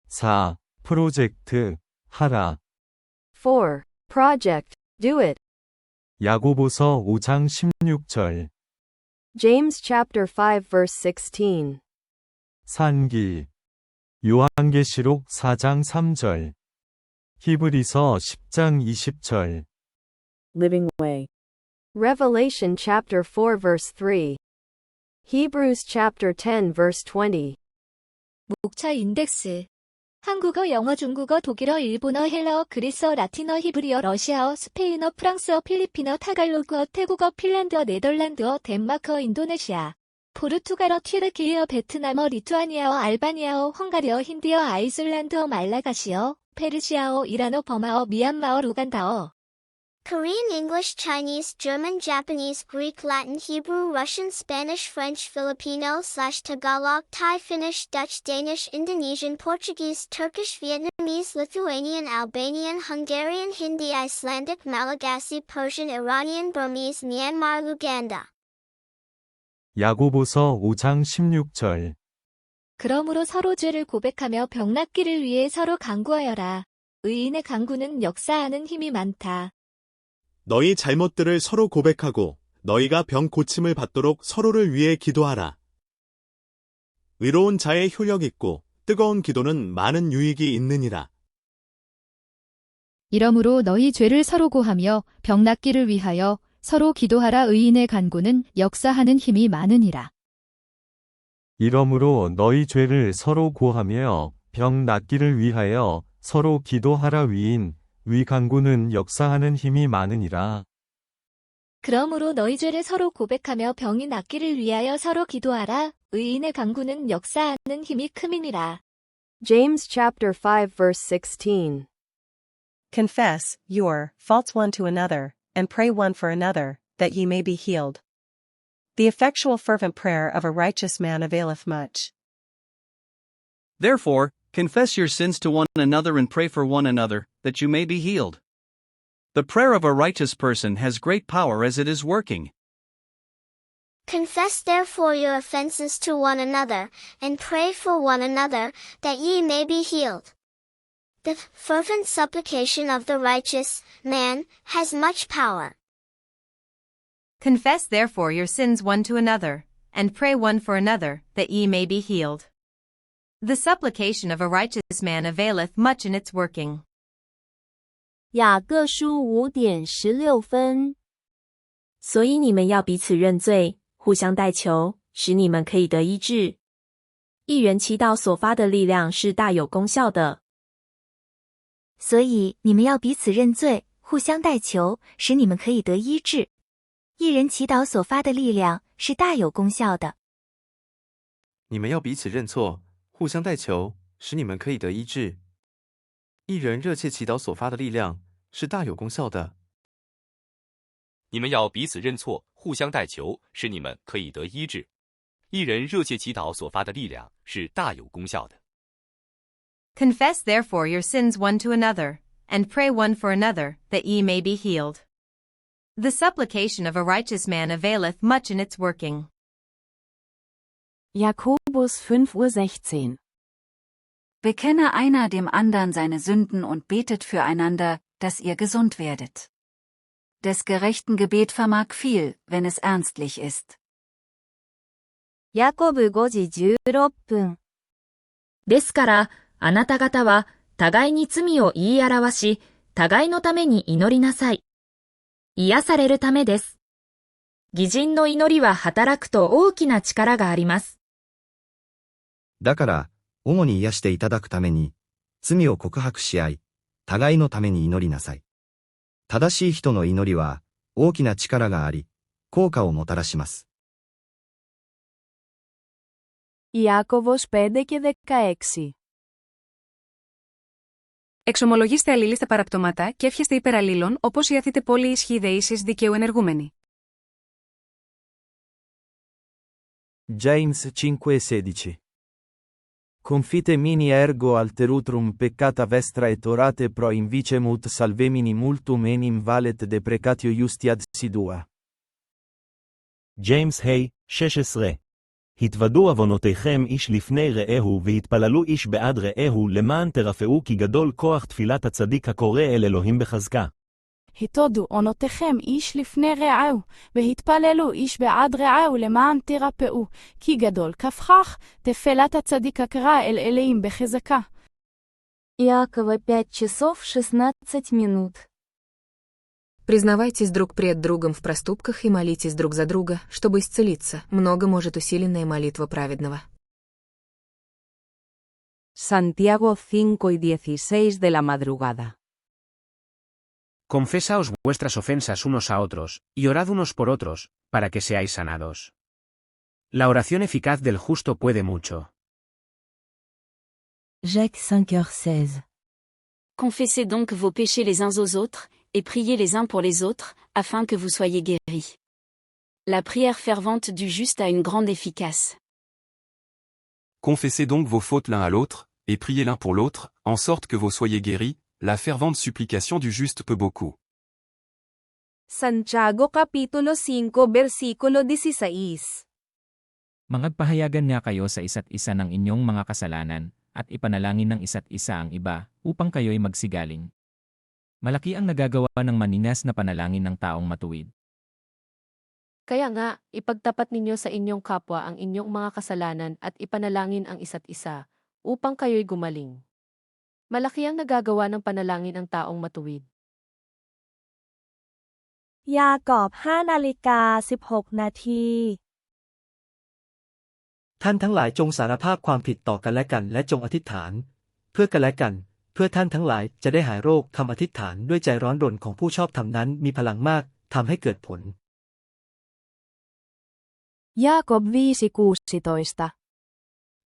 4. 프로젝트, 하라. 4. Project, do it. 야고보서 5장 16절. James chapter 5 verse 16. 산기. 요한계시록 4장 3절. 히브리서 10장 20절. Living Way. Revelation chapter 4 verse 3. Hebrews chapter 10 verse 20. 목차 인덱스. 한국어, 영어, 중국어, 독일어, 일본어, 헬라어, 그리스어, 라틴어, 히브리어, 러시아어, 스페인어, 프랑스어, 필리핀어, 타갈로그어, 태국어, 핀란드어, 네덜란드어, 덴마크어, 인도네시아, 포르투갈어, 튀르키예어, 베트남어, 리투아니아어, 알바니아어, 헝가리어, 힌디어, 아이슬란드어, 말라가시어, 페르시아어, 이란어, 버마어, 미얀마어, 루간다어. Korean, English, Chinese, German, Japanese, Greek, Latin, Hebrew, Russian, Spanish, French, Filipino/Tagalog, Thai, Finnish, Dutch, Danish, Indonesian, Portuguese, Turkish, Vietnamese, Lithuanian, Albanian, Hungarian, Hindi, Icelandic, Malagasy, Persian, Iranian, Burmese, Myanmar, Luganda. 야고보서 5장 16절. 그러므로 서로 죄를 고백하며 병 낫기를 위해 서로 간구하여라. 의인의 간구는 역사하는 힘이 많다. 너희 잘못들을 서로 고백하고 너희가 병 고침을 받도록 서로를 위해 기도하라. 의로운 자의 효력 있고 뜨거운 기도는 많은 유익이 있느니라. 이러므로 너희 죄를 서로 고하며 병 낫기를 위하여 서로 기도하라. 의인의 간구는 역사하는 힘이 많으니라. 이러므로 너희 죄를 서로 고하며 병 낫기를 위하여 서로 기도하라. 위 간구는 역사하는 힘이 많으니라. 그러므로 너희 죄를 서로 고백하며 병이 낫기를 위하여 서로 기도하라. 의인의 간구는 역사하는 힘이 큼이니라. James chapter 5 verse 16. Confess your faults one to another, and pray one for another, that ye may be healed. The effectual fervent prayer of a righteous man availeth much. Therefore, confess your sins to one another and pray for one another, that you may be healed. The prayer of a righteous person has great power as it is working. Confess therefore your offenses to one another, and pray for one another, that ye may be healed. The fervent supplication of the righteous man has much power. Confess therefore your sins one to another, and pray one for another, that ye may be healed. The supplication of a righteous man availeth much in its working. 雅各书5:16分。所以你们要彼此认罪，互相代求，使你们可以得医治。一人祈祷所发的力量是大有功效的。所以你们要彼此认罪，互相代求，使你们可以得医治。一人祈祷所发的力量是大有功效的。你们要彼此认错，互相代求，使你们可以得医治。一人热切祈祷所发的力量是大有功效的。你们要彼此认错，互相代求，使你们可以得医治。一人热切祈祷所发的力量是大有功效的。Confess therefore your sins one to another, and pray one for another, that ye may be healed. The supplication of a righteous man availeth much in its working. Jakobus 5:16. Bekenne einer dem andern seine Sünden und betet füreinander, dass ihr gesund werdet. Des gerechten Gebet vermag viel, wenn es ernstlich ist. ヤコブ5:16分。ですから、あなた方は互いに罪を言い表し、互いのために祈りなさい。癒されるためです。義人の祈りは働くと大きな力があります。だから、主に癒していただくために、罪を告白し合い、互いのために祈りなさい。正しい人の祈りは、大きな力があり、効果をもたらします。Ιάκωβος 5:16. Εξομολογήστε αλλήλοι στα παραπτώματα και εύχεστε υπέρ αλλήλων, όπως ιαθείτε πόλη ισχύ δεήσεις δικαίου ενεργούμενοι. James 5:16. Confite mini ergo alterutrum peccata vestra et orate pro invicemut salvemini multum enim valet deprecatio justiad sidua. ג'יימס ה' 16. התוודו עוונותיכם איש לפני רעהו, והתפללו איש בעד רעהו, למען תרפאו, כי גדול כוח תפילת הצדיק הקורא אל אלוהים בחזקה. התודו עונותיכם איש לפני רעהו, והתפללו איש בעד רעהו למען תרפאו, כי גדול כפכך, תפילת הצדיק הקרא אל אלוהים בחזקה. Иакова 5 часов 16 минут. Признавайтесь друг пред другом в проступках и молитесь друг за друга, чтобы исцелиться. Много может усиленная молитва праведного. Santiago 5:16 de la madrugada. Confesaos vuestras ofensas unos a otros, y orad unos por otros, para que seáis sanados. La oración eficaz del justo puede mucho. Jacques 5h16. Confessez donc vos péchés les uns aux autres, et priez les uns pour les autres, afin que vous soyez guéris. La prière fervente du juste a une grande efficace. Confessez donc vos fautes l'un à l'autre, et priez l'un pour l'autre, en sorte que vous soyez guéris. La fervente supplication du juste peut beaucoup. Santiago Kapitulo 5 versikulo 16. Mangagpahayagan nga kayo sa isa't isa ng inyong mga kasalanan, at ipanalangin ng isa't isa ang iba, upang kayo'y magsigaling. Malaki ang nagagawa ng maningas na panalangin ng taong matuwid. Kaya nga, ipagtapat ninyo sa inyong kapwa ang inyong mga kasalanan at ipanalangin ang isa't isa, upang kayo'y gumaling. Malaki ang nagagawa ng panalangin ang taong matuwid. ยากอบ 5:16 นาที ท่านทั้งหลายจงสารภาพความผิดต่อกันและกันและจงอธิษฐานเพื่อกันและกันเพื่อท่านทั้งหลายจะได้หายโรคคำอธิษฐานด้วยใจร้อนรนของผู้ชอบธรรมนั้นมีพลังมากทำให้เกิดผล Jaakob 5:16.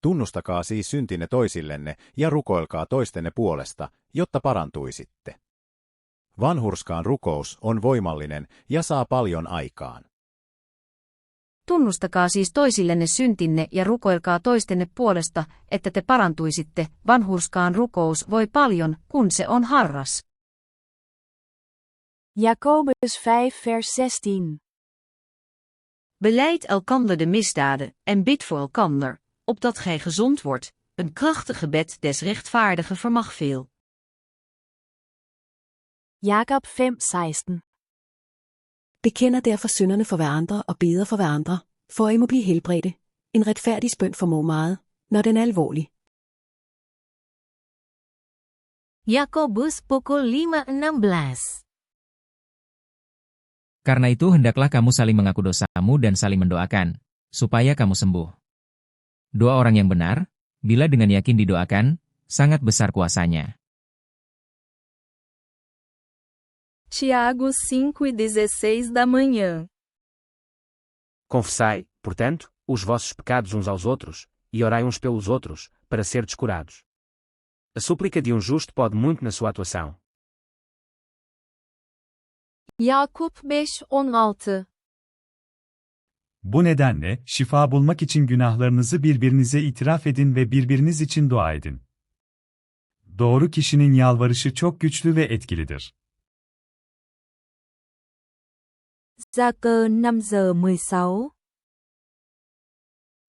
Tunnustakaa siis syntinne toisillenne ja rukoilkaa toistenne puolesta, jotta parantuisitte. Vanhurskaan rukous on voimallinen ja saa paljon aikaan. Tunnustakaa siis toisillenne syntinne ja rukoilkaa toistenne puolesta, että te parantuisitte. Vanhurskaan rukous voi paljon, kun se on harras. Jacobus 5:16. Belijd elkander de misdaden en bid voor elkander, opdat gij gezond wordt. Een krachtig gebed des rechtvaardigen vermag veel. Jakob 5:16. Bekender derfor synderne for hverandre og beder for hverandre, for I må blive helbredte. En retfærdig bøn formår meget, når den er alvorlig. Yakobus pukul 5:16. Karena itu hendaklah kamu saling mengaku dosamu dan saling mendoakan, supaya kamu sembuh. Doa orang yang benar, bila dengan yakin didoakan, sangat besar kuasanya. Tiago 5:16 da manhã. Confessai, portanto, os vossos pecados uns aos outros, e orai uns pelos outros, para serdes curados. A súplica de um justo pode muito na sua atuação. Yakup 5:16. Bu nedenle şifa bulmak için günahlarınızı birbirinize itiraf edin ve birbiriniz için dua edin. Doğru kişinin yalvarışı çok güçlü ve etkilidir. Gia Cơ 5:16.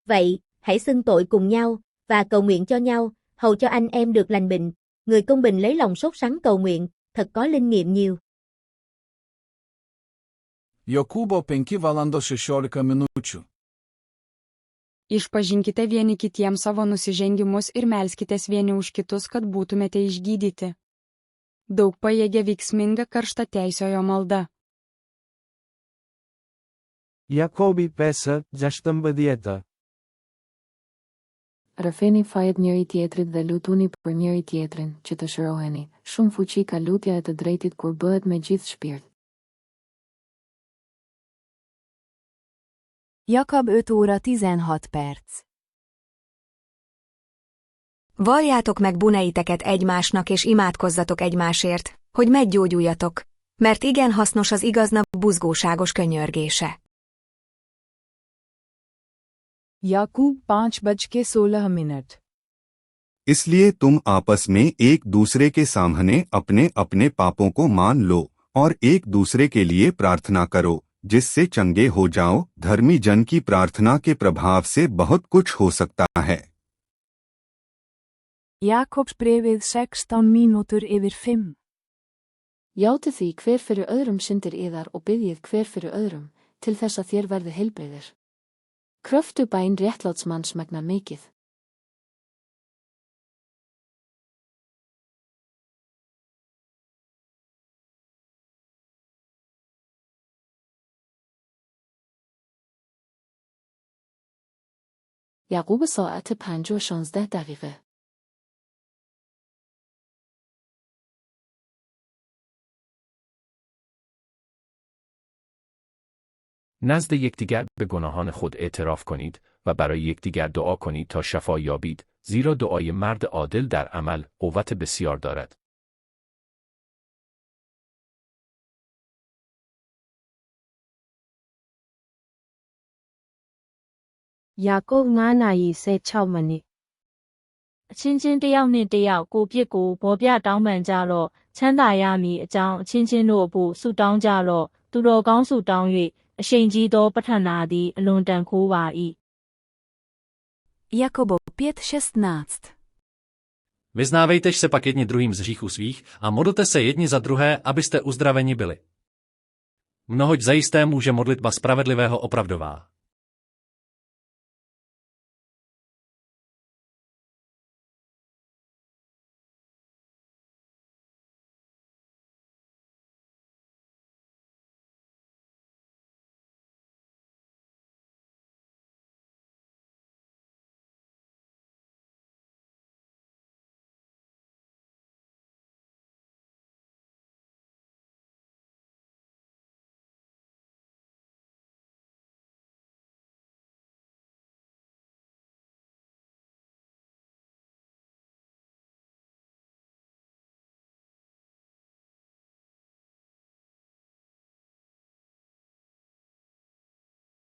Vậy, hãy xưng tội cùng nhau, và cầu nguyện cho nhau, hầu cho anh em được lành bệnh. Người công bình lấy lòng sốt sắng cầu nguyện, thật có linh nghiệm nhiều. Jokūbo 5:16 minučių. Išpažinkite vieni kitiems savo nusižengimus ir melskitės vieni už kitus, kad būtumėte išgydyti. Daug pajėgia veiksminga karšta teisiojo malda. Jakobi 5:16. Rëfeni fajet njëri tjetrit dhe lutuni për njëri tjetrin, që të shëroheni. Shumë fuqi ka lutja e të drejtit kur bëhet me gjithë shpirt. Jakab 5:16. Valljátok meg bűneiteket egymásnak és imádkozzatok egymásért, hogy meggyógyuljatok, mert igen hasznos az igaznak buzgóságos könyörgése. Yakub 5:16. इसलिए तुम आपस में एक दूसरे के सामने अपने अपने पापों को मान लो और एक दूसरे के लिए प्रार्थना करो जिससे चंगे हो जाओ। धर्मी जन की प्रार्थना के प्रभाव से बहुत कुछ हो सकता है। Jakobsbréfið 16 mínútur yfir 5. Játið því hver fyrir öðrum syndir yðar og biðjið hver fyrir öðrum, til þess að þér verði heilbrigðir. Kröftu bæn réttlátsmanns megnar mikið. یعقوب ساعت 5:16. نزد یکدیگر به گناهان خود اعتراف کنید و برای یکدیگر دعا کنید تا شفا یابید، زیرا دعای مرد عادل در عمل قوت بسیار دارد. Jakob 9:16 မိနစ်အချင်းချင်းတယောက်နှင့်တယောက်ကိုပြစ်ကိုဘောပြတောင်းပန်ကြတော့ချမ်းသာရမည်အကြောင်းအချင်းချင်းတို့အဖို့ဆုတောင်းကြတော့သူတော်ကောင်းဆုတောင်း၍အရှိန်ကြီးသောပဋ္ဌာနာသည်အလွန်တန်ခိုးပါ၏ Jakobo 5:16. Vyznávejte se pak jedni druhým z hříchů svých a modlete se jedni za druhé, abyste uzdraveni byli. Mnohoť zajisté může modlitba spravedlivého opravdová.